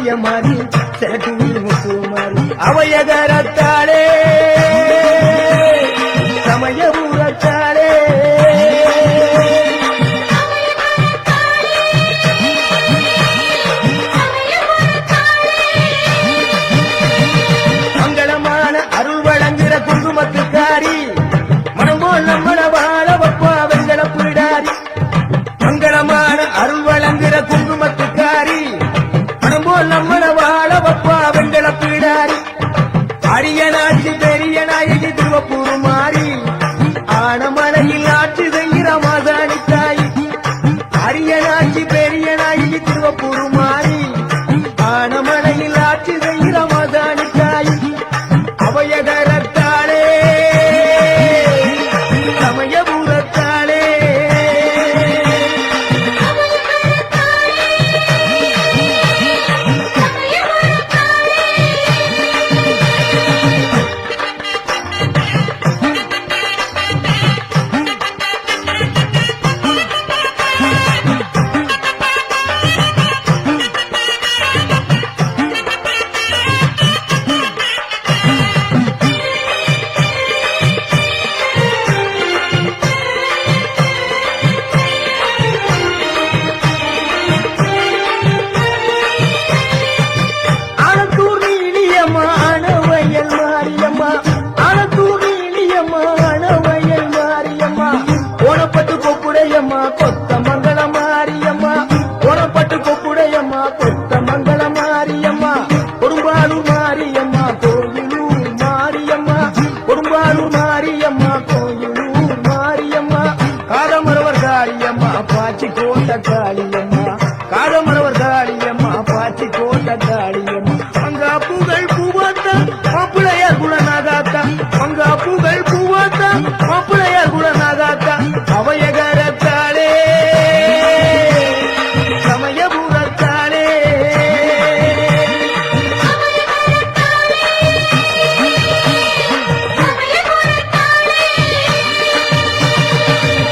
மாறிய மாறி செலக்குடி முத்து மாறி அவையகரத்தாளே சமயபுரத்தாளே மங்களமான அருள் வழங்குகிற குங்குமத்துக்காரி மனம்போல் நம்மள வாழ வப்பா வெங்கல பிடாரி மங்களமான அருள் வழங்குகிற குங்குமத்துக்காரி மனம்போல் நம்மள வாழ வப்பா வெங்கல பிடாரி அரியனாட்சி பெரிய நாயகி திருவப்பூர் மாறி ஆனமலையில் ஆட்சி செய்கிற மாதாணி தாய் அரியனாட்சி பெரிய நாயகி திருவப்பூர் மாறி ஆனமலையில் ஆட்சி செய்கிற மாதாணி தாய் அவையகரத்தாளே சமயபுரத்தாளே கொத்த மங்கள மாரியம்மா கோணப்பட்டு கொப்புடையம்மா கொத்த மங்கள மாரியம்மா கொடும்பாலூர் மாரியம்மா கோயிலூர் மாரியம்மா கொடும்பாலூர் மாரியம்மா கோயிலூர் மாரியம்மா காதமரவர் காளியம்மா பாச்சி கோட்ட காளியம்மா காதமரவர் காளியம்மா பாச்சி கோட்ட காளியம்மா அங்கா புகழ் பூவாத்தா மாப்பிளையார் குணநாகாத்தா அங்கா புகழ் பூவாத்தா மாப்பிளையார் குணநாகாத்தா அவையகரத்தாளே சமயபுரத்தாளே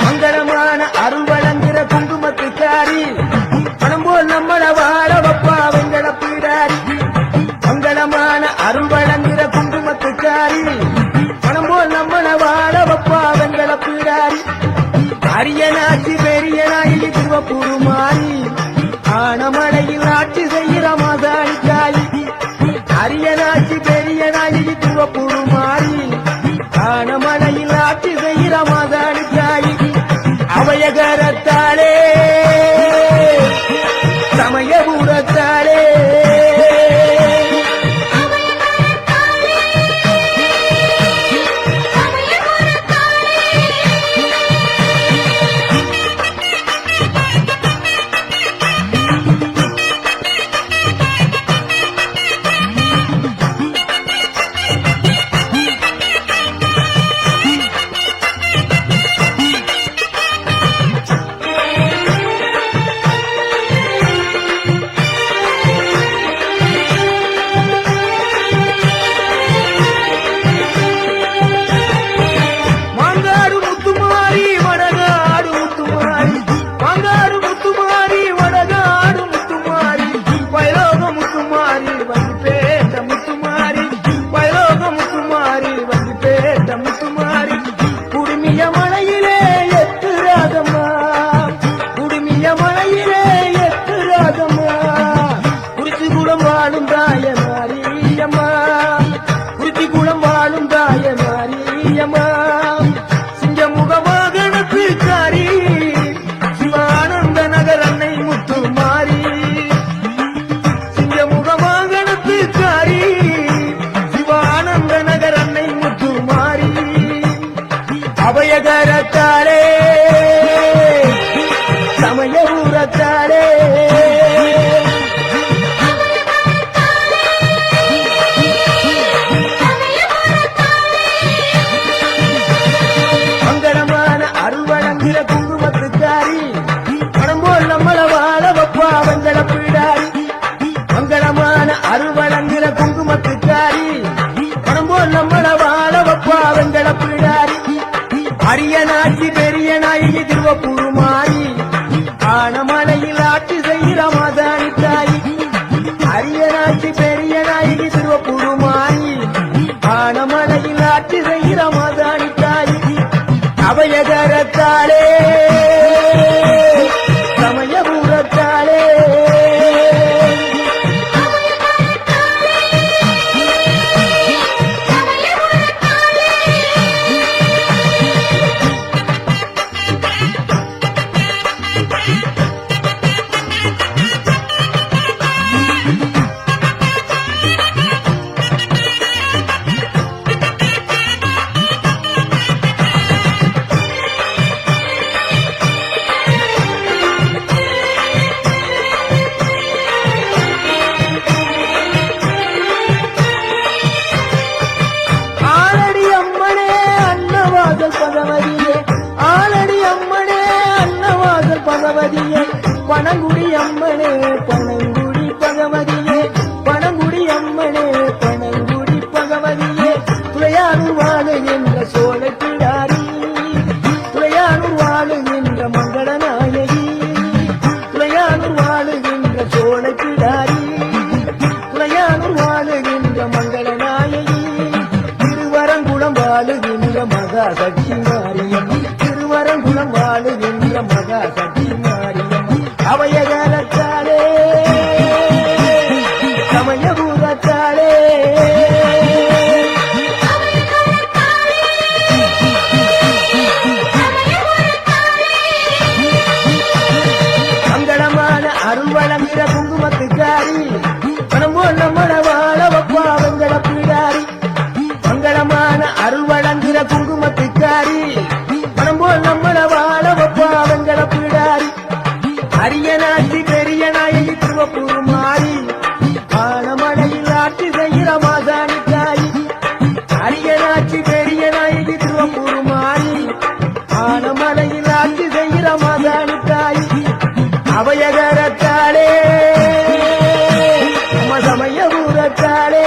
மங்களமான அருள் வழங்குகிற குங்குமத்துக்காரி பணம்போல் நம்மள வாழ வப்பா வெங்கல பிடாரி மங்களமான அருள் வழங்குகிற குங்குமத்துக்காரி பணம்போல் நம்மள வாழ வப்பா வெங்கல பிடாரி அரியனாட்சி பெரிய நாயகி திருவப்பூர் மாறி ஆனமலையில் ஆட்சி செய்கிற மாதாணி தாய் அரியனாட்சி பெரிய நாயகி திருவப்பூர் மாறி ஆனமலையில் ஆட்சி செய்கிற மாதாணி தாய் அவையகரத்தாளே சமயபுரத்தாளே திருவப்புருமாயி ஆனமலையில் ஆட்சி செய்கிற மாதாணி தாயி அபயகரத்தாளே சமயபுரத்தாளே பனங்குடி அம்மனே பனங்குடி பகவதியே பனங்குடி அம்மனே பனங்குடி பகவதியே துளையானூர் வாழுகின்ற சோழக்கிடாரி துளையானூர் வாழுகின்ற மங்களநாயகி துளையானூர் வாழுகின்ற சோழக்கிடாரி துளையானூர் வாழுகின்ற மங்களநாயகி திருவரங்குளம் வாழுகின்ற மகா சக்தி மாரியம்மா திருவரங்குளம் வாழுகின்ற மகா சக்தி அபயகரத்தாளே சமயபுரத்தாளே மங்களமான அருள் வழங்குகிற குங்குமத்துக்காரி பணம் போல் நம்மள வாழ வப்பா வெங்கட பிடாரி மங்களமான அருள் வழங்குகிற குங்குமத்துக்காரி பணம் போல் நம்மள வாழ வப்பா வெங்கட பிடாரி அரியனாட்சி பெரிய நாயகி திருவப்புருமாயி ஆனமலையில் ஆட்சி செய்கிற மாதாணி தாயி அரியனாட்சி பெரிய நாயகி திருவப்புருமாயி ஆனமலையில் ஆட்சி செய்கிற மாதாணி தாயி அபயகரத்தாளே சமயபுரத்தாளே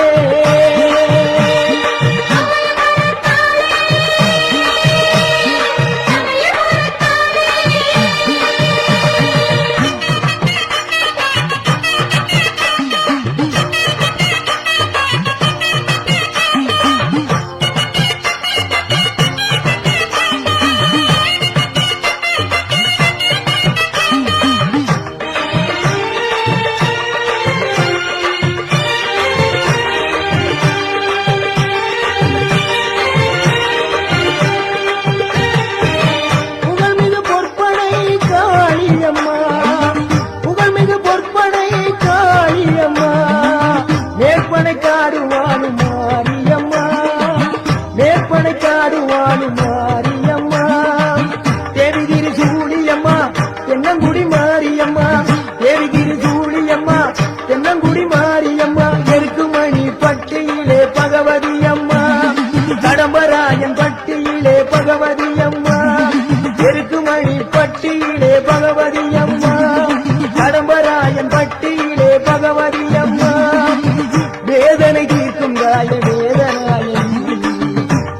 கடம்பராயன் பட்டியிலே பகவதி அம்மா எருக்குமணி பட்டியிலே பகவதி அம்மா கடம்பராயன் பட்டியிலே பகவதி அம்மா வேதனை தீர்க்கும் காய வேதனாயன்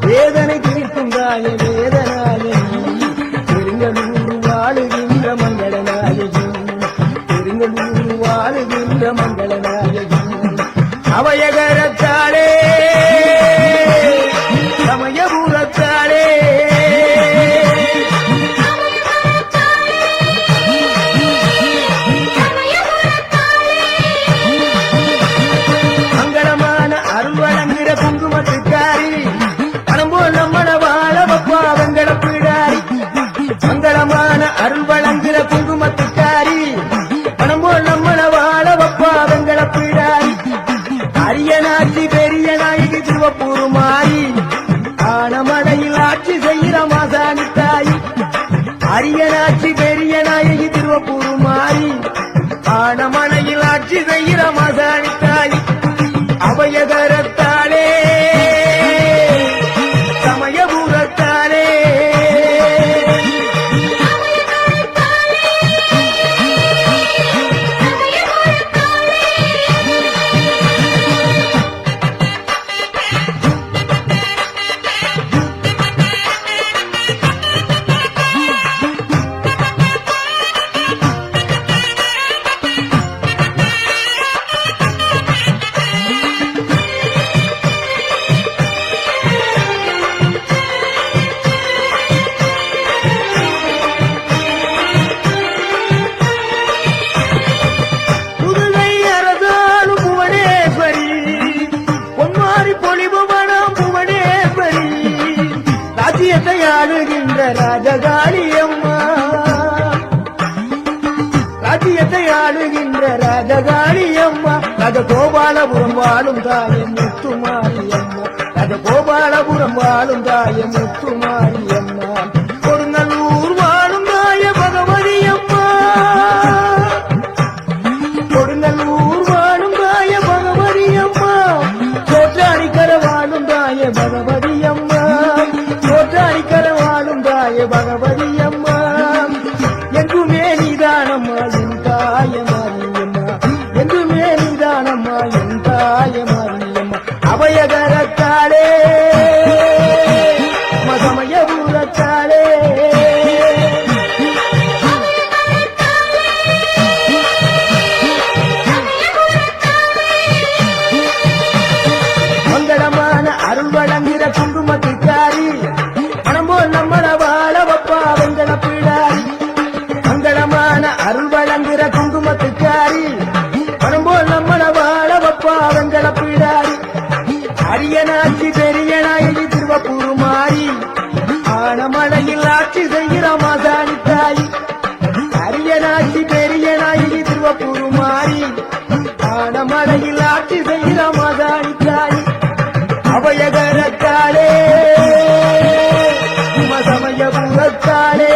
வேதனை தீர்க்கும் காய வேதனாயன் பெருங்கலூர் வாழுகின்ற மங்களநாயகி பெருங்கலூர் வாழுகின்ற மங்களநாயகி அபயகரத்தாளே சமயபுரத்தாளே மங்களமான அருள் வழங்குகிற குங்குமத்துக்காரி பணம் போல் நம்மள வாழ வப்பா வெங்கட பிடாரி மங்களமான அருள் வழங்குகிற குங்குமத்துக்காரி பணம் போல் நம்மள வாழ வப்பா வெங்கட பிடாரி அரியனாட்சி பெரிய நாயகி திருவப்புருமாயி ஆனமலையில் ஆட்சி செய்கிற மாசாணி தாயி அரியனாட்சி பெரிய நாயகி திருவப்புருமாயி ஆனமலையில் ஆட்சி செய்கிற மாசாணி தாயி அபயகரத்தாளே சமயபுரத்தாளே பத்திரகாளி அம்மா ராஜகோபாலபுரம் வாழும் தாயே முத்துமாரி அம்மா ராஜகோபாலபுரம் வாழும் தாயே முத்துமாரி அம்மா கொடுங்கல்லூர் வாழும் தாயே பகவதி அம்மா கொடுங்கல்லூர் வாழும் தாயே பகவதி அம்மா கோட்டாணிக்கர வாழும் தாயே பகவதி அம்மா கோட்டாணிக்கர வாழும் தாயே பகவதி அம்மா எங்குமே நீதானம்மா என் தாய மாரியம்மா எங்குமே நீதானம்மா என் தாய மாரியம்மா அபயகரத்தாளே மசமயபூரத்தாளே மங்களமான அருள் வழங்குகிற குங்குமத்துக்காரி மனம் போல் நம்மள வாழ வப்பா வெங்கல பிடாரி மங்களமான அருள் வழங்குகிற குங்குமத்துக்காரி மனம் போல் நம்மள வாழ வப்பா வெங்கல பிடாரி அரியனாட்சி பெரியனாயி திருவப்பூர் மாறி ஆனமலையில் ஆட்சி செய்கிற மாசாணி தாய் அரியனாட்சி பெரியனாயி திருவப்பூர் மாறி ஆனமலையில் ஆட்சி செய்கிற மாசாணி தாய் அபயகரத்தாளே மசமயபுரத்தாளே